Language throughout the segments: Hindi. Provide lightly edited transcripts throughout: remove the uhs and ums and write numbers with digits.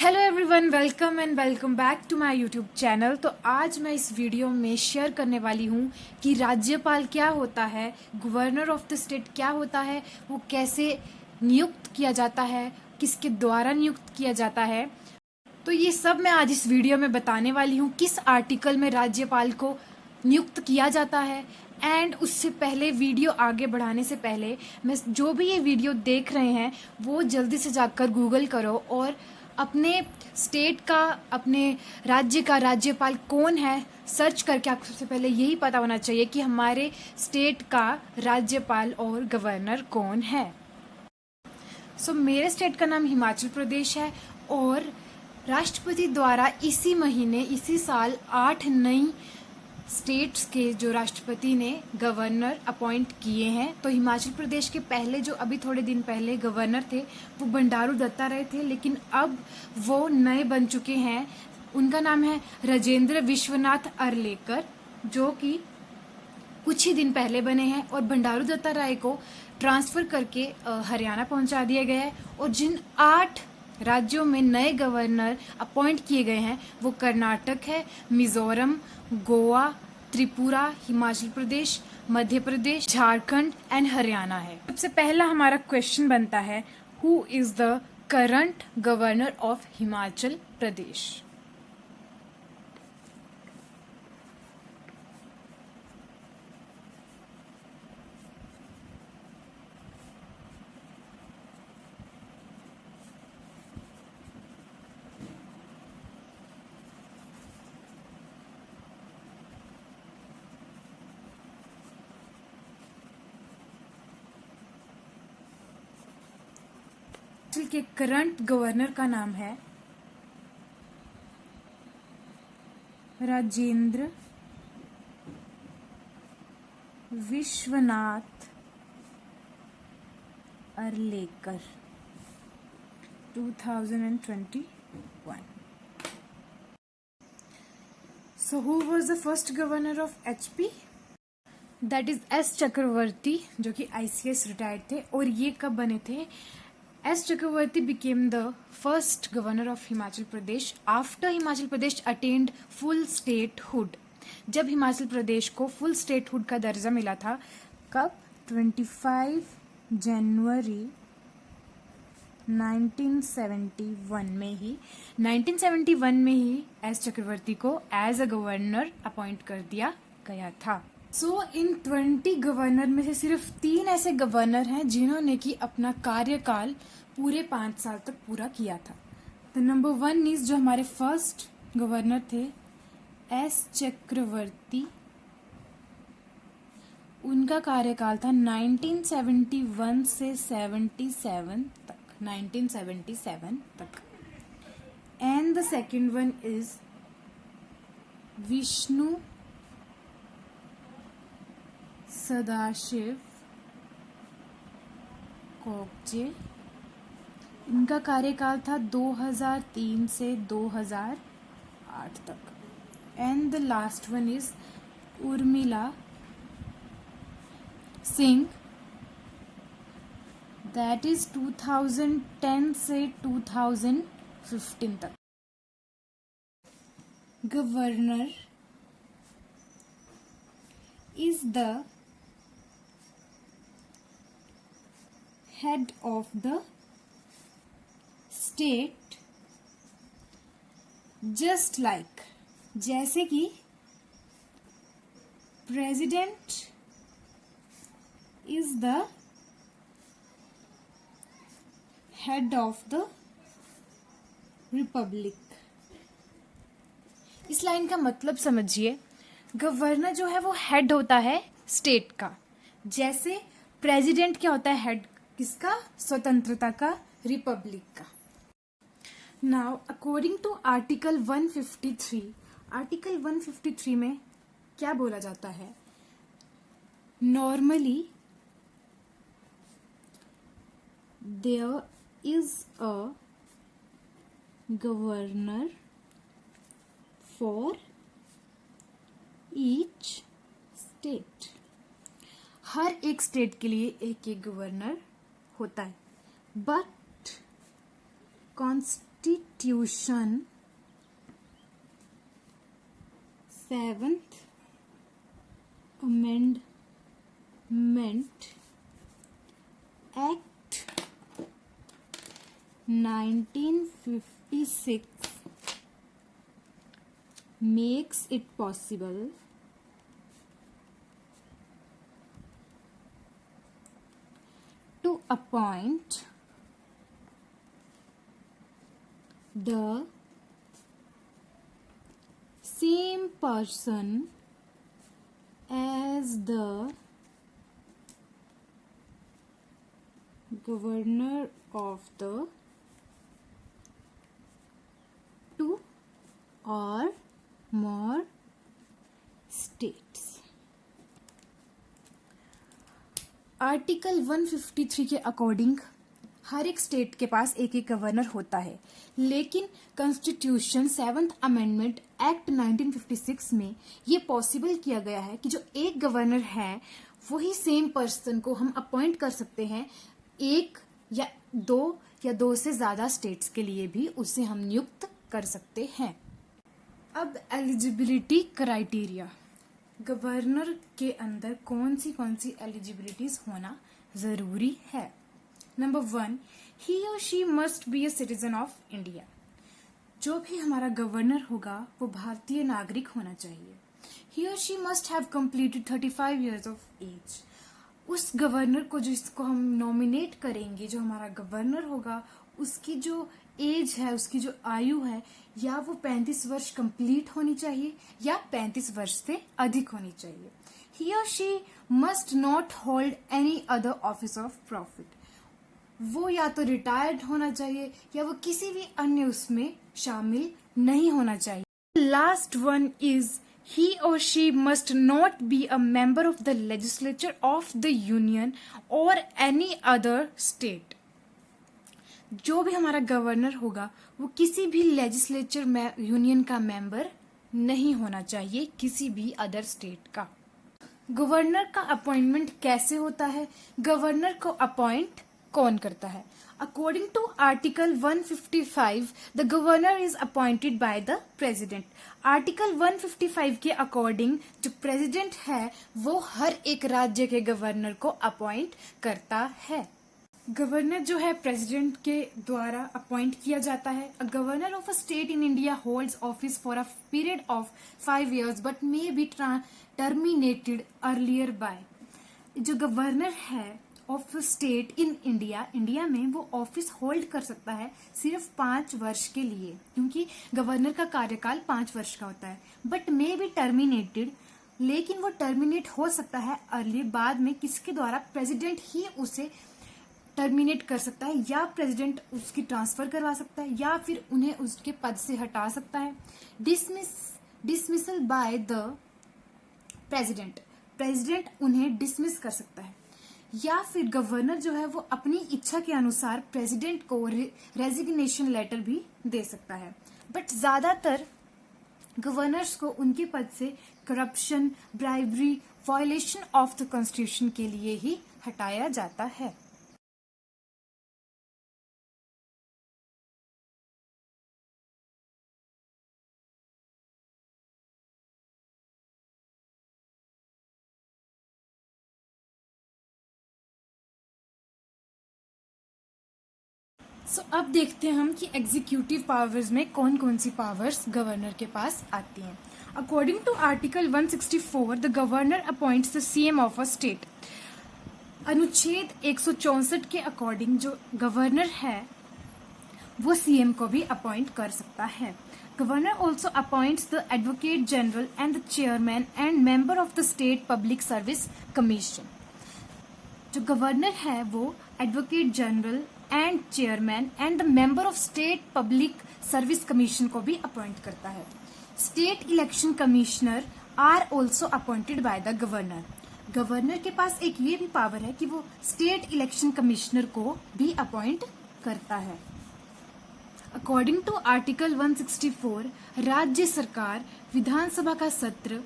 Hello everyone, welcome back to my YouTube channel. तो आज मैं इस वीडियो में शेयर करने वाली हूँ कि राज्यपाल क्या होता है, गवर्नर ऑफ द स्टेट क्या होता है, वो कैसे नियुक्त किया जाता है, किसके द्वारा नियुक्त किया जाता है। तो ये सब मैं आज इस वीडियो में बताने वाली हूँ। किस आर्टिकल में राज्यपाल को नियुक्त किया जाता है। एंड उससे पहले, वीडियो आगे बढ़ाने से पहले, मैं जो भी ये वीडियो देख रहे हैं वो जल्दी से जाकर गूगल करो और अपने स्टेट का, अपने राज्य का राज्यपाल कौन है सर्च करके आपको सबसे पहले यही पता होना चाहिए कि हमारे स्टेट का राज्यपाल और गवर्नर कौन है। मेरे स्टेट का नाम हिमाचल प्रदेश है और राष्ट्रपति द्वारा इसी महीने, इसी साल 8 नई स्टेट्स के जो राष्ट्रपति ने गवर्नर अपॉइंट किए हैं। तो हिमाचल प्रदेश के पहले, जो अभी थोड़े दिन पहले गवर्नर थे, वो बंडारू दत्तात्रेय थे, लेकिन अब वो नए बन चुके हैं। उनका नाम है राजेंद्र विश्वनाथ अरलेकर, जो कि कुछ ही दिन पहले बने हैं। और बंडारू दत्तात्रेय को ट्रांसफर करके हरियाणा पहुंचा दिया गया है। और जिन 8 राज्यों में नए गवर्नर अपॉइंट किए गए हैं वो कर्नाटक है, मिजोरम, गोवा, त्रिपुरा, हिमाचल प्रदेश, मध्य प्रदेश, झारखंड एंड हरियाणा है। सबसे पहला हमारा क्वेश्चन बनता है, who is the current governor of Himachal Pradesh. के करंट गवर्नर का नाम है Rajendra Vishwanath Arlekar, 2021. So who was the first governor of HP? That is S. चक्रवर्ती, जो कि ICS रिटायर्ड थे। और ये कब बने थे? S. Chakravarti became the first governor of Himachal Pradesh after Himachal Pradesh attained full statehood। जब हिमाचल प्रदेश को फुल स्टेटहुड का दर्जा मिला था, कब? 25 जनवरी 1971 में ही 1971 में ही एस चक्रवर्ती को एज अ गवर्नर अपॉइंट कर दिया गया था। इन 20 गवर्नर में से सिर्फ 3 ऐसे गवर्नर हैं जिन्होंने कि अपना कार्यकाल पूरे 5 साल तक पूरा किया था। तो नंबर 1 इज, जो हमारे फर्स्ट गवर्नर थे, एस चक्रवर्ती। उनका कार्यकाल था 1971 से 77 तक, 1977 तक। And the second one is Vishnu Sadashiv Kokje. इनका कार्यकाल था 2003 से 2008 तक। And the last one is Urmila Singh, that is 2010 से 2015 तक। Governor is the head of the state, just like, जैसे कि president is the head of the republic। इस लाइन का मतलब समझिए। गवर्नर जो है वो हेड होता है स्टेट का, जैसे प्रेसिडेंट क्या होता है? हेड किसका? स्वतंत्रता का, रिपब्लिक का। Now according to article 153, article 153 में क्या बोला जाता है? Normally there is a governor for each state. हर एक स्टेट के लिए एक एक गवर्नर होता है। But constitution 7th Amendment Act 1956 makes it possible to appoint the same person as the governor of the two or more states. Article 153 के अकॉर्डिंग हर एक स्टेट के पास एक एक गवर्नर होता है, लेकिन कॉन्स्टिट्यूशन 7th अमेंडमेंट एक्ट 1956 में ये पॉसिबल किया गया है कि जो एक गवर्नर है वही सेम पर्सन को हम अपॉइंट कर सकते हैं, एक या दो से ज्यादा स्टेट्स के लिए भी उसे हम नियुक्त कर सकते हैं। अब एलिजिबिलिटी क्राइटेरिया, गवर्नर के अंदर कौन सी एलिजिबिलिटीज होना जरूरी है। नंबर 1, ही और she must be a citizen of India. जो भी हमारा गवर्नर होगा वो भारतीय नागरिक होना चाहिए। ही और she must have completed 35 years of age. उस गवर्नर को जिसको हम नॉमिनेट करेंगे, जो हमारा गवर्नर होगा, उसकी जो एज है, उसकी जो आयु है, या वो 35 वर्ष कंप्लीट होनी चाहिए या 35 वर्ष से अधिक होनी चाहिए। ही और she must not hold any other office of profit. वो या तो रिटायर्ड होना चाहिए या वो किसी भी अन्य उसमें शामिल नहीं होना चाहिए। Last one is he or she must not be a member of the legislature of the union or any other state। जो भी हमारा गवर्नर होगा वो किसी भी लेजिस्लेचर में यूनियन का मेंबर नहीं होना चाहिए, किसी भी अदर स्टेट का। गवर्नर का अपॉइंटमेंट कैसे होता है, गवर्नर को अपॉइंट कौन करता है? According to article 155 the governor is appointed by the president. Article 155 के अकॉर्डिंग जो प्रेसिडेंट है वो हर एक राज्य के गवर्नर को अपॉइंट करता है। गवर्नर जो है प्रेसिडेंट के द्वारा अपॉइंट किया जाता है। A governor of a state in India holds office for a period of 5 years but may be terminated earlier bye. जो गवर्नर है ऑफ स्टेट इन इंडिया में वो ऑफिस होल्ड कर सकता है सिर्फ 5 वर्ष के लिए, क्योंकि गवर्नर का कार्यकाल 5 वर्ष का होता है। बट मे बी टर्मिनेटेड, लेकिन वो टर्मिनेट हो सकता है अर्ली, बाद में किसके द्वारा? प्रेसिडेंट ही उसे टर्मिनेट कर सकता है, या प्रेसिडेंट उसकी ट्रांसफर करवा सकता है, या फिर उन्हें उसके पद से हटा सकता है। डिसमिसल बाय द प्रेसिडेंट उन्हें डिसमिस कर सकता है, या फिर गवर्नर जो है वो अपनी इच्छा के अनुसार प्रेसिडेंट को रेजिग्नेशन लेटर भी दे सकता है। बट ज्यादातर गवर्नर्स को उनके पद से corruption, bribery, violation of the constitution के लिए ही हटाया जाता है। अब देखते हैं हम कि एग्जीक्यूटिव पावर्स में कौन कौन सी पावर्स गवर्नर के पास आती हैं। According to article 164 the governor appoints the CM of a state. अनुच्छेद 164 के अकॉर्डिंग जो गवर्नर है वो सीएम को भी अपॉइंट कर सकता है। Governor also appoints the advocate general and the chairman and member of the state public service commission. जो गवर्नर है वो advocate general and chairman and the member of state public service commission को भी अपॉइंट करता है। State election commissioner are also appointed by the governor. Governor के पास एक ये भी पावर है कि वो स्टेट इलेक्शन कमिश्नर को भी अपॉइंट करता है। अकॉर्डिंग टू आर्टिकल 164 राज्य सरकार विधानसभा का सत्र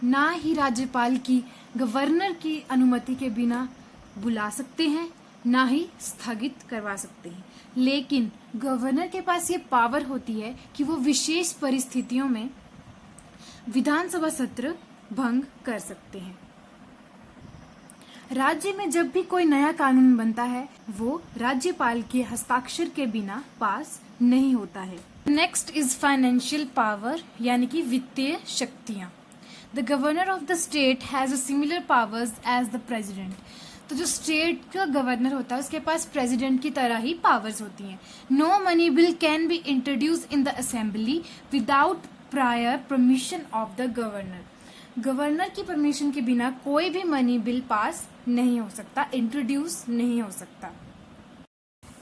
ना ही राज्यपाल की गवर्नर की अनुमति के बिना बुला सकते हैं, ना ही स्थगित करवा सकते हैं। लेकिन गवर्नर के पास ये पावर होती है कि वो विशेष परिस्थितियों में विधानसभा सत्र भंग कर सकते हैं। राज्य में जब भी कोई नया कानून बनता है वो राज्यपाल के हस्ताक्षर के बिना पास नहीं होता है। नेक्स्ट इज फाइनेंशियल पावर, यानी कि वित्तीय शक्तियां। The governor of the state has similar powers as the president. तो जो स्टेट का गवर्नर होता है उसके पास प्रेसिडेंट की तरह ही पावर्स होती हैं। No money bill can be introduce in the assembly without prior permission of the governor. Governor की परमिशन के बिना कोई भी मनी बिल पास नहीं हो सकता, इंट्रोड्यूस नहीं हो सकता।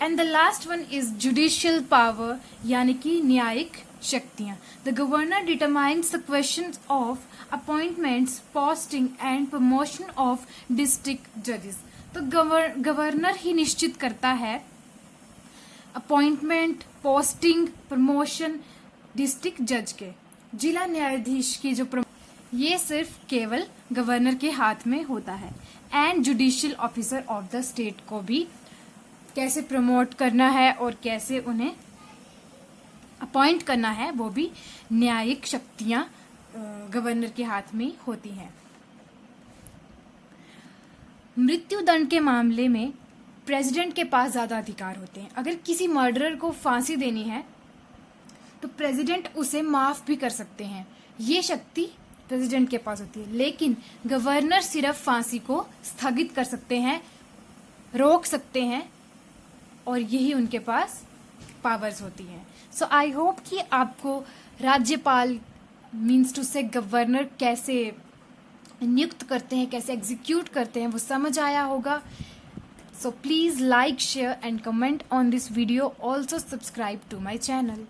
And the last one is judicial power, यानी कि न्यायिक शक्तियां। The governor determines the questions of appointments, posting and promotion of district जजेस। तो गवर्नर ही निश्चित करता है अपॉइंटमेंट, पोस्टिंग, प्रमोशन डिस्ट्रिक्ट जज के, जिला न्यायाधीश की जो ये सिर्फ केवल गवर्नर के हाथ में होता है। And judicial officer of the state को भी कैसे प्रमोट करना है और कैसे उन्हें अपॉइंट करना है वो भी न्यायिक शक्तियां गवर्नर के हाथ में होती हैं। मृत्यु दंड के मामले में प्रेसिडेंट के पास ज्यादा अधिकार होते हैं। अगर किसी मर्डरर को फांसी देनी है तो प्रेसिडेंट उसे माफ भी कर सकते हैं, ये शक्ति प्रेसिडेंट के पास होती है। लेकिन गवर्नर सिर्फ फांसी को स्थगित कर सकते हैं, रोक सकते हैं, और यही उनके पास पावर्स होती हैं। सो आई होप कि आपको राज्यपाल मीन्स टू से गवर्नर कैसे नियुक्त करते हैं, कैसे एग्जीक्यूट करते हैं वो समझ आया होगा। So please like, share and comment on this video. Also subscribe to my channel.